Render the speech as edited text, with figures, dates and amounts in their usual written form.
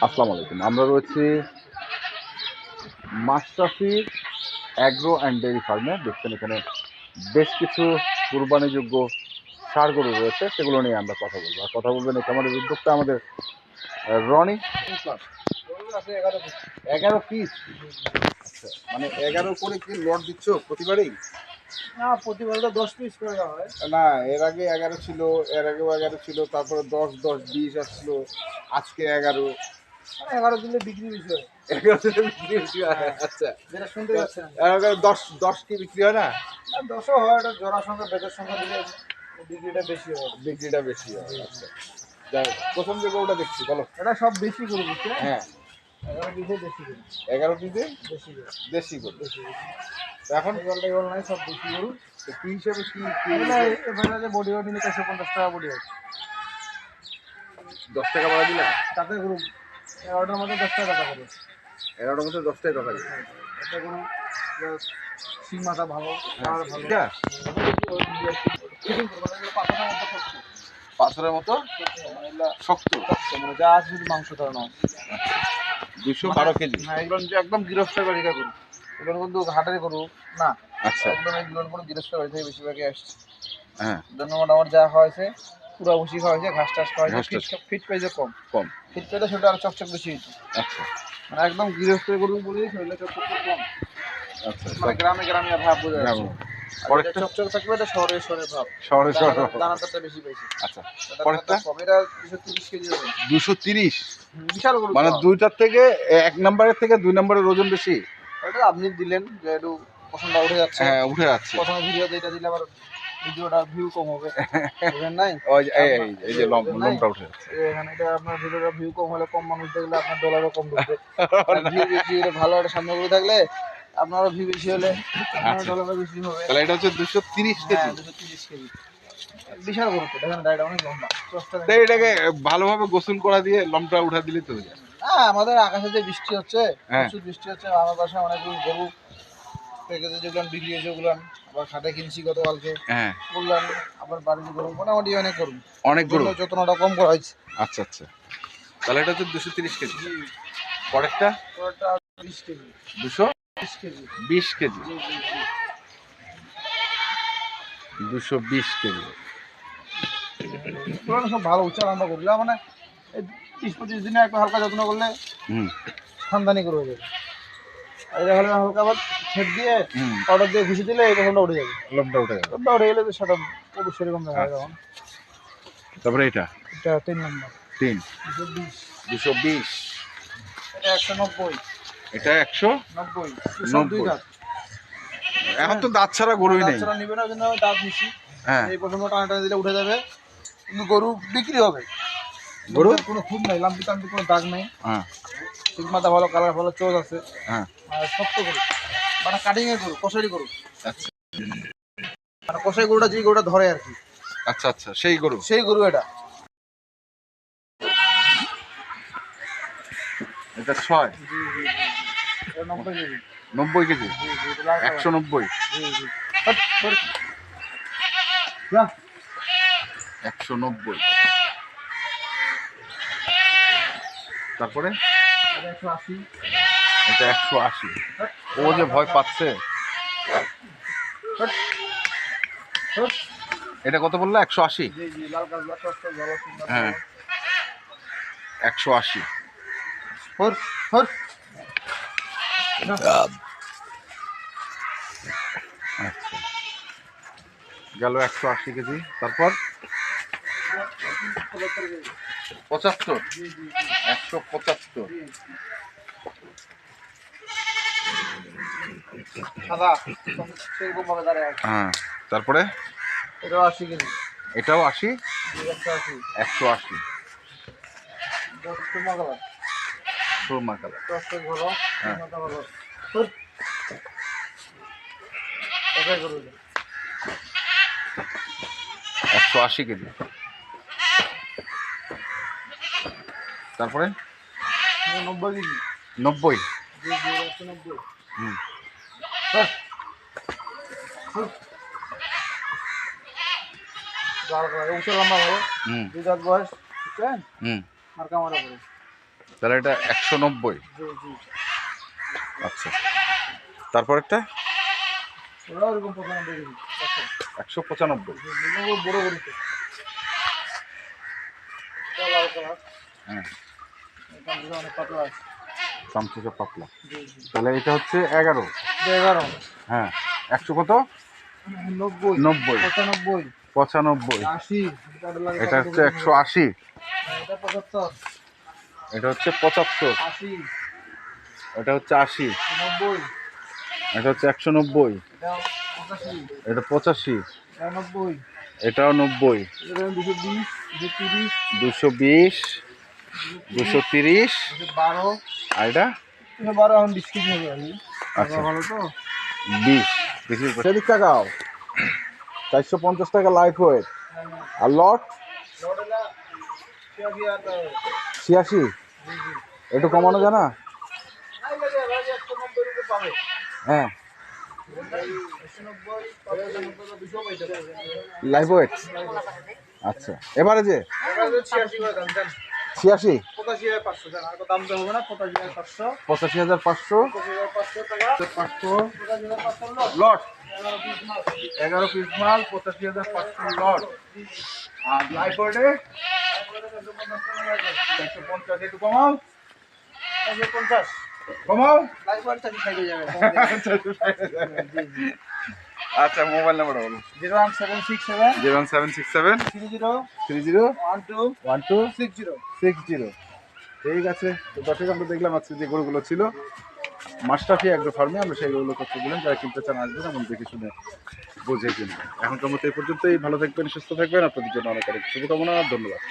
আসসালামু আলাইকুম। আমরা রয়েছি মাশরাফি অ্যাগ্রো অ্যান্ড ডেয়ারি ফার্মে। দেখছেন এখানে বেশ কিছু কুরবানিযোগ্য ষাঁড় গরু রয়েছে, সেগুলো নিয়ে আমরা কথা বলবো। আর কথা বলবেন এই খামারের উদ্যোক্তা আমাদের রনি। আছে 11 পিস। আচ্ছা, মানে 11 করে কি লট দিচ্ছ প্রতিবারেই? না, প্রতিবার তো 10 পিস করে দেওয়া হয়। না, এর আগে 11 ছিল, এর আগেও 11 ছিল, তারপরে 10, 10, 20 আসলো, আজকে 11। 11 দিলে বিক্রি বেশি হয়। 11 দিলে বিক্রি বেশি হয়। আচ্ছা, যেটা শুনতে পাচ্ছেন। 10 কি বিক্রি হয় না? 10ও হয়, এটা জোড়ার সংখ্যা বেচের সংখ্যা দিলে বিক্রিটা বেশি হয়। বিক্রিটা বেশি হয়। আচ্ছা, যাই হোক, প্রথম যে গরুটা দেখছি বলো। এটা সব বেশি করে দিচ্ছে। হ্যাঁ, 11 পিসে বেশি করে। 11 পিসে বেশি করে। দেশি গরু। বেশি করে। তো এখন এগুলো নাই, সব বেশি গরু। তো কি হিসেবে কি এখানে যে বডি ওয়েট নিলে 450 টাকা বডি হয়। 10 টাকা বাড়া দিলা? তাতে গরু 11টার মধ্যে 10 টাকা টাকা করে। 11টার মধ্যে 10 টাকা টাকা দিলা? একটা গরু সিং মাথা ভালো, হ্যাঁ, আর ভালো। এটা পাথরের মতো শক্ত, মানে যা আছে শুধু মাংস তার নয়। 212 কেজি। হ্যাঁ, এগুলো যে একদম গৃহস্থের বাড়িটা গরু। এগুলো কিন্তু হাটের গরু না। আচ্ছা, একদম এগুলো কোনো গৃহস্থের বাড়ি থেকে বেশিরভাগই আসছে। হ্যাঁ, জন্য মোটামুটি যা হয়েছে পুরা ভুসি খাওয়াইছে, ঘাস টাস খাওয়াইছে, ঘাস টাস। ফিট পেয়েছে কম। কম। ফিট পেলে সেটা আরো চকচক বেশি হইতো। আচ্ছা, মানে একদম গৃহস্থের গরু বলেই শরীরে চকচক কম। আচ্ছা, মানে গ্রামে গ্রামে ভাব বোঝা যাচ্ছে। পরেরটা চকচক থাকবে, এটা শহরে শহরে ভাব। শহরে শহরে। দানাটা বেশি পেয়েছে। আচ্ছা, পরেরটা কম, এটা 230 কেজি হবে। 230। বিশাল গরু। মানে দুইটার থেকে 1 নম্বরের থেকে 2 নম্বরের ওজন বেশি। এটা আপনি দিলেন যে একটু পছন্দ উঠে যাচ্ছে। হ্যাঁ, উঠে যাচ্ছে। প্রথমে ভিডিওতে এটা দিলে আবার ভিডিওটা ভিউ কম হবে। বুঝলেন নাই? ওই যে এই যে লম্বা উঠে যাচ্ছে। এখানে এটা আপনার ভিডিওটা ভিউ কম হলে, কম মানুষ দেখলে আপনার ডলারও কম ঢুকবে। আর ভিউ বেশি হলে, ভালো একটা সামনে করে থাকলে আপনারও ভিউ বেশি হলে আপনার ডলারও বেশি হবে। তাহলে এটা হচ্ছে 230 কেজি। হ্যাঁ, 230 কেজি। বিশাল গরু তো, দেখেন গাড়িটা অনেক লম্বা। তাই এটাকে ভালোভাবে গোসল করা দিয়ে লম্বা উঠা দিলে চলে যায়। আমাদের আকাশে যে বৃষ্টি হচ্ছে, হ্যাঁ, প্রচুর বৃষ্টি হচ্ছে, আমার বাসায় অনেক গরু প্যাকেজে যেগুলো বিক্রি হয়েছে ওগুলো আবার খাটে কিনছি গতকালকে। হ্যাঁ, বললাম আবার বাড়িতে গরু মোটামুটি অনেক গরু, অনেক গরু। যত্নটা কম করা হয়েছে। আচ্ছা আচ্ছা, তাহলে এটা হচ্ছে 230 কেজি। পরেরটা 20 কেজি। 220 কেজি। কেজি। 220 কেজি। এগুলো সব ভালো উচ্চ লম্বা গরু, মানে এই 20-25 দিনে একটু হালকা যত্ন করলে হুম, খানদানি করে যাবে। আর এটা হলে হালকা আবার ছেদ দিয়ে হুম, পাউডার দিয়ে ঘুষি দিলে এই রকমটা উঠে যাবে। লম্বা উঠে যাবে। লম্বা উঠে গেলে তো সেটা পুরো সেরকম দেখা যায় তখন। তারপরে এটা এটা 3 নম্বর 3 220। 220। এটা 190। এটা 190। সব দুই দাঁত। এখন তো দাঁত ছাড়া গরুই নেই। দাঁত ছাড়া নিবে না, ওই জন্য দাঁত নিছি। হ্যাঁ, এই প্রথমে টানা টানা দিলে উঠে যাবে, কিন্তু গরু বিক্রি হবে। গরু গরুর কোনো খুব নাই, লাম্পি টাম্পি কোনো দাগ নেই। হ্যাঁ, ঠিক মাথা ভালো, কালার ভালো, চোখ আছে। হ্যাঁ, আর শক্ত গরু, মানে কাটিং এর গরু, কষারি গরু। আচ্ছা মানে কষাই গরুটা যে গরুটা ধরে আর কি, আচ্ছা আচ্ছা, সেই গরু। সেই গরু এটা। এটা 6 এটা 90 কেজি। 90 কেজি। জি, জি, এটা লাল কালার। 190। জি, জি। Hot, hot. যা। 190। তারপরে এটা 180। এটা 180। ও যে ভয় পাচ্ছে। Hot, hot. এটা কত বললো? 180। জি, জি, লাল কালার, সস্তা ভালো, সুন্দর হ্যাঁ, ভালো। 180। Hot, hot. আচ্ছা, গেল 180 কেজি। তারপর 75। জি, জি, জি। 175। সাদা সেরকম ভাবে দাঁড়ায় আছে। হ্যাঁ, তারপরে এটাও 80 কেজি। এটাও 80। 180। 180। সুরমা কালার, সুরমা কালার। টস্টের ভালো, হ্যাঁ, মাথা ভালো। হুট। এটাই গরু এটা। 180 কেজি। তারপরে 90 কেজি। 90। জি, জি, 190। হুম, হ্যাঁ। হুট। লাল কালার, উঁচু লম্বা ভালো। হুম, 2 দাঁত বয়স, বুঝছেন? হুম, মার্কা মারা করে। তাহলে এটা 190। জি জি। আচ্ছা, তারপর একটা ওরাও এরকম 95 কেজি। 195। এগুলো বড় বড় তো। এটা লাল কালার। হ্যাঁ, এটা অনেক পাতলা আছে। চাম থেকে পাতলা। জি জি। তাহলে এটা হচ্ছে 11। 11। হ্যাঁ, 100 কত? 90, 90, 95, 95। 80। এটা হচ্ছে 180। এটা 75, এটা হচ্ছে 75। 80, এটা হচ্ছে 80। 90, এটা হচ্ছে 190। এটা 85, এটা 85। এটা 90, এটাও 90। এটা 220, 230, 220, 230। 12। আর এটা 12 এখন 20 কেজি হবে আমি। আচ্ছা, ভালো তো? 20। দেখি সেদিক টাকাও 450 টাকা লাইট ওয়েট। আর লট লটেলা 86 আর 86। জি জি। একটু কমানো যায় না? নাই লাগে ভাই 190 রুপে পাবে। হ্যাঁ, 190, 95, 200 পাইতে পারবে। Live weight. আচ্ছা, এবারে যে এটা 86 করে দাম জান। 86, 85,500 জান। আর দাম তো হবে না 85,500। 85,500। 85,500 টাকা। 500 85,500 লট। লট, 11 11 পিস মাল। পিস মাল, 85,500 লট। আর লাইভ ওয়েটে 450। একটু কমাও, 50। কমাও। লাইভ ওয়াট থেকে সাইডে যাবে। আচ্ছা, মোবাইল নাম্বার বলো। 01767 01767 30 30 12 12 60। 60। ঠিক আছে, তো দর্শক আমরা দেখলাম আজকে যে গরুগুলো ছিল মাশরাফি অ্যাগ্রো ফার্মে, আমরা সেই গরুগুলো তথ্য দিলাম। যারা কিনতে চান আসবেন এবং দেখে শুনে বুঝে কিনবেন। এখনকার মতো এই পর্যন্তই। ভালো থাকবেন, সুস্থ থাকবেন। আপনাদের জন্য অনেক অনেক শুভকামনা। ধন্যবাদ।